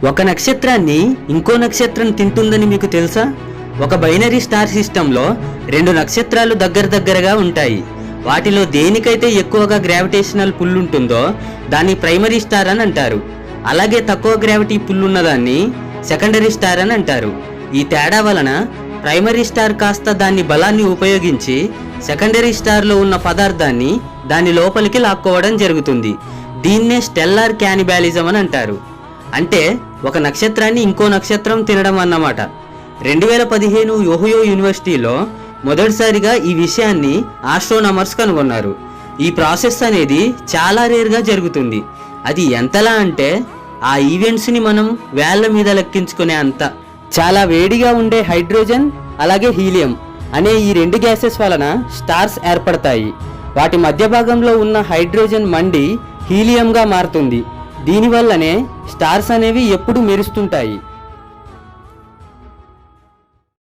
ఒక నక్షత్రాన్ని ఇంకో నక్షత్రం తింటుందని మీకు తెలుసా? ఒక బైనరీ స్టార్ సిస్టంలో రెండు నక్షత్రాలు దగ్గరగా ఉంటాయి. వాటిలో దేనికైతే ఎక్కువగా గ్రావిటేషనల్ పుల్ ఉంటుందో దాన్ని ప్రైమరీ స్టార్ అని అంటారు. అలాగే తక్కువ గ్రావిటీ పుల్ ఉన్నదాన్ని సెకండరీ స్టార్ అని అంటారు. ఈ తేడా వలన ప్రైమరీ స్టార్ కాస్త దాని బలాన్ని ఉపయోగించి సెకండరీ స్టార్లో ఉన్న పదార్థాన్ని దాని లోపలికి లాక్కోవడం జరుగుతుంది. దీన్నే స్టెల్లార్ క్యానిబాలిజం అని అంటారు. అంటే ఒక నక్షత్రాన్ని ఇంకో నక్షత్రం తినడం అన్నమాట. 2015 ఓహియో యూనివర్సిటీలో మొదటిసారిగా ఈ విషయాన్ని ఆస్ట్రోనామర్స్ కనుగొన్నారు. ఈ ప్రాసెస్ అనేది చాలా రేర్గా జరుగుతుంది. అది ఎంతలా అంటే ఆ ఈవెంట్స్ని మనం వేళ్ల మీద లెక్కించుకునే అంత. చాలా వేడిగా ఉండే హైడ్రోజన్ అలాగే హీలియం అనే ఈ రెండు గ్యాసెస్ వలన స్టార్స్ ఏర్పడతాయి. వాటి మధ్య భాగంలో ఉన్న హైడ్రోజన్ మండి హీలియంగా మారుతుంది. దీనివల్లనే స్టార్స్ అనేవి ఎప్పుడు మెరుస్తుంటాయి.